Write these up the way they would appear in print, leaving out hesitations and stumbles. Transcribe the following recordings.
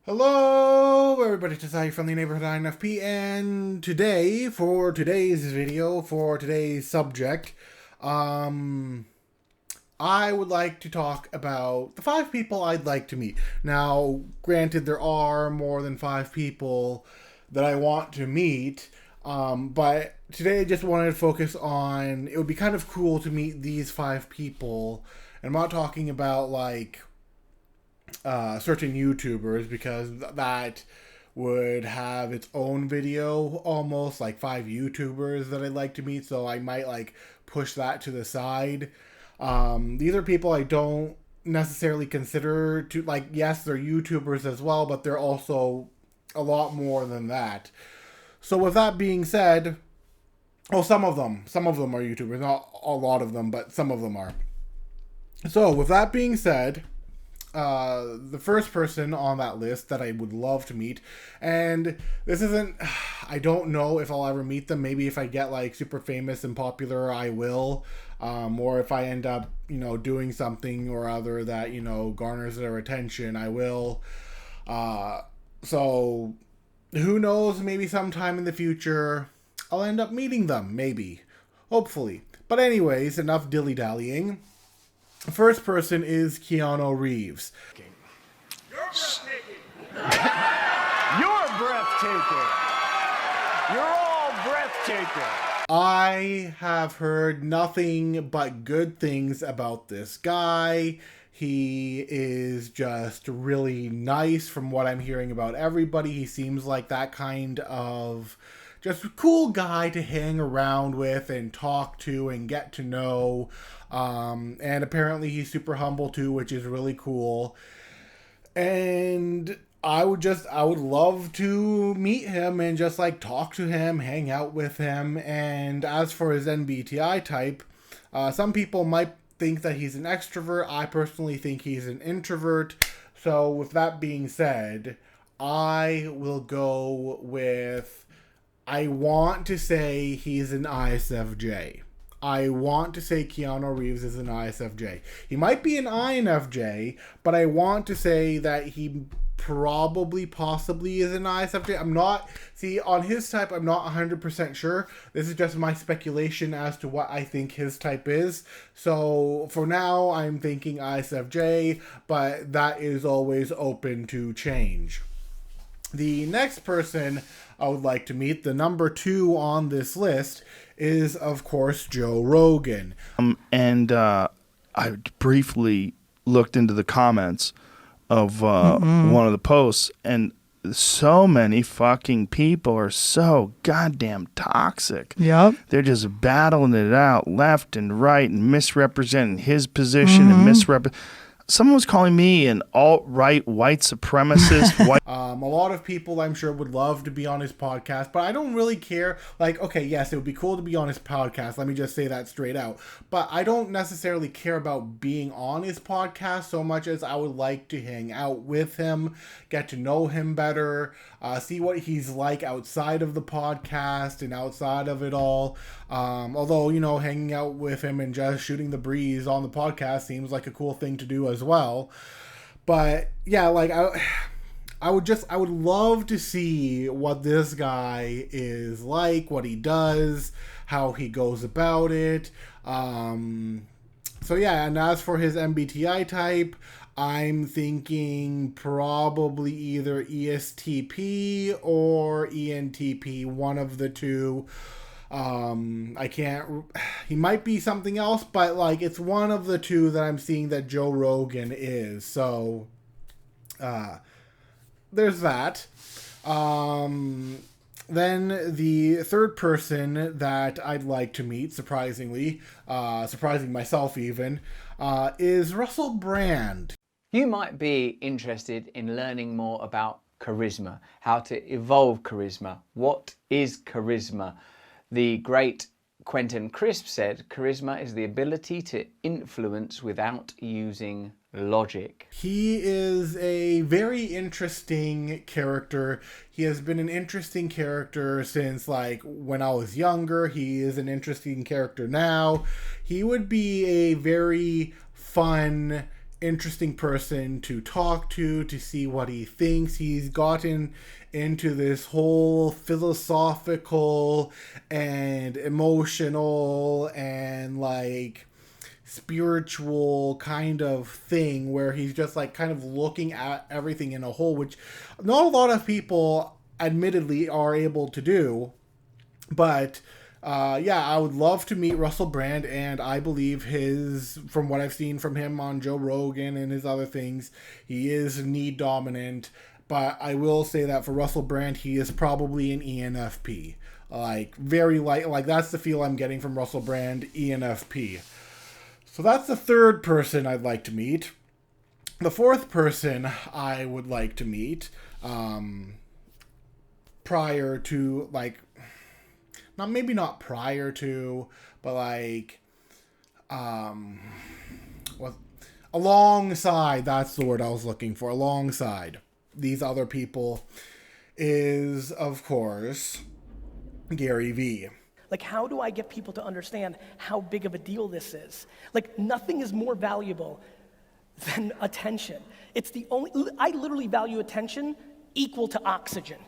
Hello, everybody, to Society from the Neighborhood INFP, and today, for today's video, for today's subject, I would like to talk about the 5 people I'd like to meet. Now, granted, there are more than 5 people that I want to meet, but today I just wanted to focus on, it would be kind of cool to meet these 5 people, and I'm not talking about, like, certain YouTubers, because that would have its own video, almost like 5 YouTubers that I'd like to meet, so I might like push that to the side. These are people I don't necessarily consider to, like, yes, they're YouTubers as well, but they're also a lot more than that. So with that being said, some of them are YouTubers, not a lot of them, but some of them are. So with that being said, the first person on that list that I would love to meet, and this isn't, I don't know if I'll ever meet them. Maybe if I get like super famous and popular, I will, or if I end up, doing something or other that, garners their attention, I will. So who knows, maybe sometime in the future I'll end up meeting them, maybe, hopefully. But anyways, enough dilly-dallying. The first person is Keanu Reeves. You're breathtaking. You're breathtaking. You're all breathtaking. I have heard nothing but good things about this guy. He is just really nice from what I'm hearing about everybody. He seems like that kind of just cool guy to hang around with and talk to and get to know. And apparently he's super humble too, which is really cool. And I would love to meet him and just like talk to him, hang out with him. And as for his MBTI type, some people might think that he's an extrovert. I personally think he's an introvert. So with that being said, I will go with, I want to say he's an ISFJ. I want to say Keanu Reeves is an ISFJ. He might be an INFJ, but I want to say that he possibly is an ISFJ. On his type, I'm not 100% sure. This is just my speculation as to what I think his type is. So for now, I'm thinking ISFJ, but that is always open to change. The next person I would like to meet, the number 2 on this list, is, of course, Joe Rogan. I briefly looked into the comments of one of the posts, and so many fucking people are so goddamn toxic. Yep. They're just battling it out left and right and misrepresenting his position and Someone was calling me an alt-right white supremacist. A lot of people, I'm sure, would love to be on his podcast, but I don't really care. Like, okay, yes, it would be cool to be on his podcast. Let me just say that straight out. But I don't necessarily care about being on his podcast so much as I would like to hang out with him, get to know him better, see what he's like outside of the podcast and outside of it all. Although, hanging out with him and just shooting the breeze on the podcast seems like a cool thing to do as well. But yeah, like I would love to see what this guy is like, what he does, how he goes about it. So yeah, and as for his MBTI type, I'm thinking probably either ESTP or ENTP, one of the two. He might be something else, but like it's one of the two that I'm seeing that Joe Rogan is. So, there's that. Then the third person that I'd like to meet, surprising myself even, is Russell Brand. You might be interested in learning more about charisma, how to evolve charisma. What is charisma? The great Quentin Crisp said, charisma is the ability to influence without using logic. He is a very interesting character. He has been an interesting character since like when I was younger. He is an interesting character now. He would be a very fun interesting person to talk to see what he thinks. He's gotten into this whole philosophical and emotional and like spiritual kind of thing where he's just like kind of looking at everything in a whole, which not a lot of people admittedly are able to do. But yeah, I would love to meet Russell Brand, and I believe from what I've seen from him on Joe Rogan and his other things, he is need dominant. But I will say that for Russell Brand, he is probably an ENFP. Like, very light, like that's the feel I'm getting from Russell Brand, ENFP. So that's the third person I'd like to meet. The fourth person I would like to meet, prior to, like, maybe not prior to, but like, alongside, that's the word I was looking for, alongside these other people, is, of course, Gary Vee. Like, how do I get people to understand how big of a deal this is? Like, nothing is more valuable than attention. I literally value attention equal to oxygen.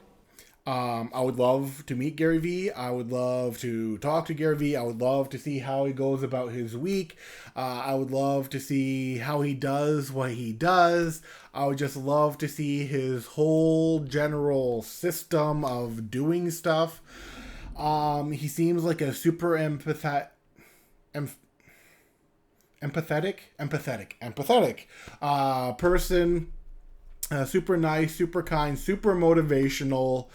I would love to meet Gary Vee. I would love to talk to Gary Vee. I would love to see how he goes about his week. I would love to see how he does what he does. I would just love to see his whole general system of doing stuff. He seems like a super empathetic person. Super nice, super kind, super motivational.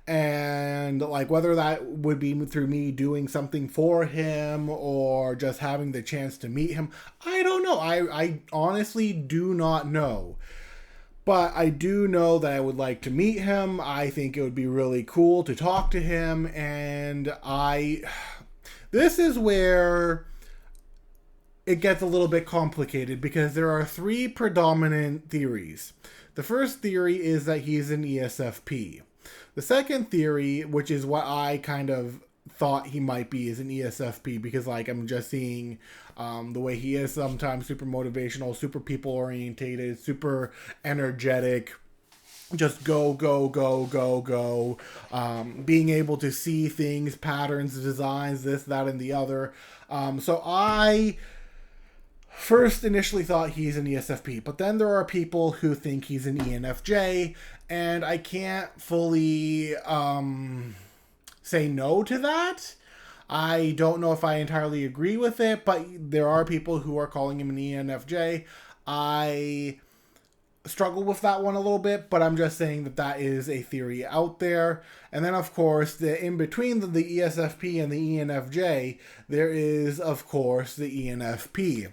And like, whether that would be through me doing something for him or just having the chance to meet him, I don't know. I honestly do not know. But I do know that I would like to meet him. I think it would be really cool to talk to him. And this is where it gets a little bit complicated, because there are three predominant theories. The first theory is that he's an ESFP. The second theory, which is what I kind of thought he might be, is an ESFP, because like I'm just seeing the way he is sometimes, super motivational, super people orientated, super energetic, just go, go, go, go, go. Being able to see things, patterns, designs, this, that, and the other. So I first initially thought he's an ESFP, but then there are people who think he's an ENFJ, and I can't fully say no to that. I don't know if I entirely agree with it, but there are people who are calling him an ENFJ. I struggle with that one a little bit, but I'm just saying that that is a theory out there. And then, of course, in between the ESFP and the ENFJ, there is, of course, the ENFP.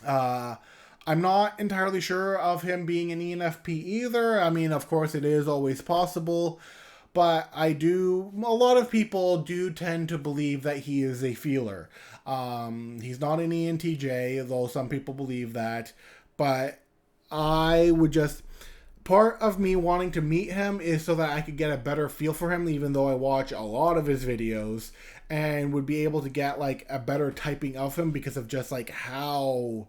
I'm not entirely sure of him being an ENFP either. I mean, of course, it is always possible. But a lot of people do tend to believe that he is a feeler. He's not an ENTJ, though some people believe that. But part of me wanting to meet him is so that I could get a better feel for him, even though I watch a lot of his videos, and would be able to get like a better typing of him, because of just like how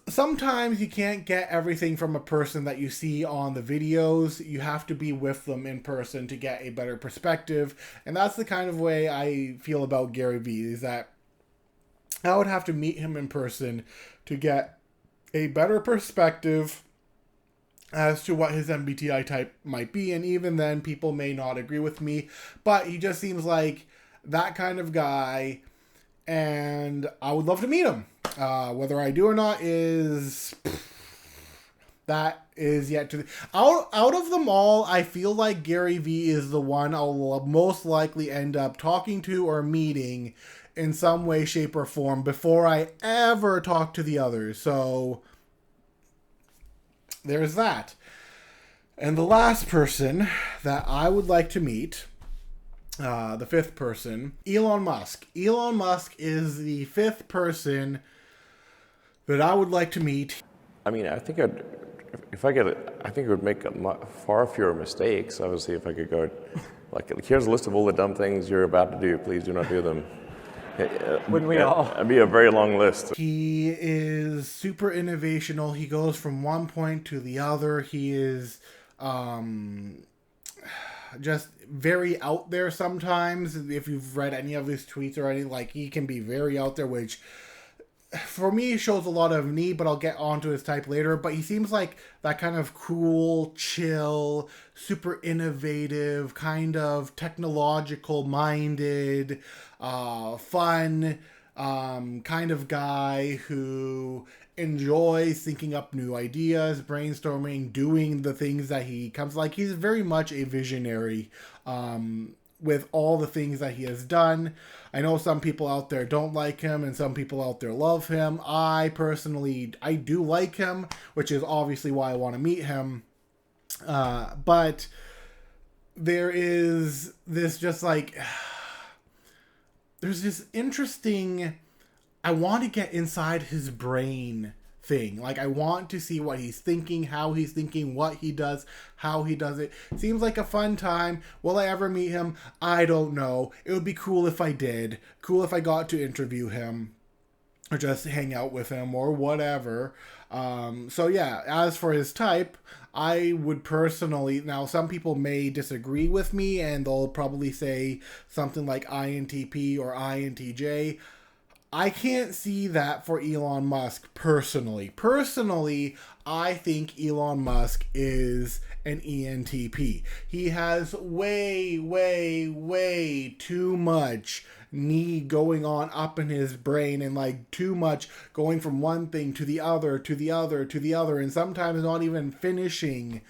sometimes you can't get everything from a person that you see on the videos. You have to be with them in person to get a better perspective. And that's the kind of way I feel about Gary Vee, is that I would have to meet him in person to get a better perspective as to what his MBTI type might be. And even then, people may not agree with me, but he just seems like that kind of guy, and I would love to meet him. Whether I do or not is yet to... Out of them all, I feel like Gary Vee is the one I'll most likely end up talking to or meeting in some way, shape, or form before I ever talk to the others. So there's that. And the last person that I would like to meet, the fifth person, Elon Musk. Elon Musk is the fifth person that I would like to meet. I mean, I think it would make far fewer mistakes. Obviously, if I could go, like, here's a list of all the dumb things you're about to do. Please do not do them. Wouldn't we all? That'd be a very long list. He is super innovational. He goes from one point to the other. He is just very out there sometimes. If you've read any of his tweets or anything, like, he can be very out there, which for me shows a lot of need, but I'll get onto his type later. But he seems like that kind of cool, chill, super innovative, kind of technological minded, fun kind of guy who enjoys thinking up new ideas, brainstorming, doing the things that he comes, like, he's very much a visionary with all the things that he has done. I know some people out there don't like him and some people out there love him. I personally, I do like him, which is obviously why I want to meet him. But there is this just like, there's this interesting, I want to get inside his brain thing. Like, I want to see what he's thinking, how he's thinking, what he does, how he does it. Seems like a fun time. Will I ever meet him? I don't know. It would be cool if I did. Cool if I got to interview him or just hang out with him or whatever. So yeah, as for his type, I would personally, now some people may disagree with me and they'll probably say something like INTP or INTJ. I can't see that for Elon Musk personally. Personally, I think Elon Musk is an ENTP. He has way, way, way too much need going on up in his brain, and like too much going from one thing to the other, to the other, to the other, and sometimes not even finishing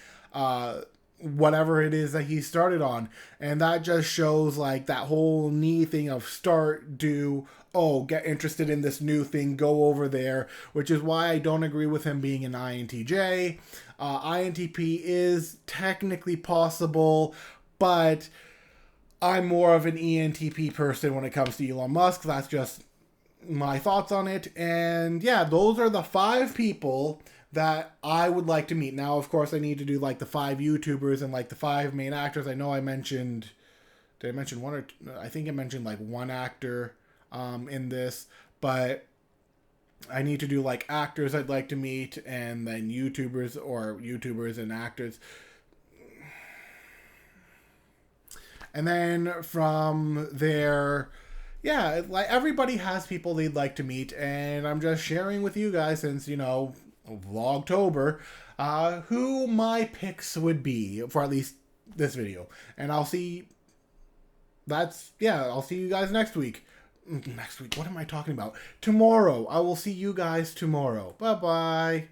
whatever it is that he started on. And that just shows like that whole knee thing of start, do, oh, get interested in this new thing, go over there, which is why I don't agree with him being an INTJ. INTP is technically possible, but I'm more of an ENTP person when it comes to Elon Musk. That's just my thoughts on it. And yeah, those are the 5 people that I would like to meet. Now, of course, I need to do like the 5 YouTubers and like the 5 main actors. I know I mentioned, did I mention one or two? I think I mentioned like one actor in this, but I need to do like actors I'd like to meet and then YouTubers and actors. And then from there, yeah, like everybody has people they'd like to meet, and I'm just sharing with you guys, since, you know, Vlogtober, who my picks would be for at least this video. And I'll see you guys next week. Next week, what am I talking about? Tomorrow. I will see you guys tomorrow. Bye-bye.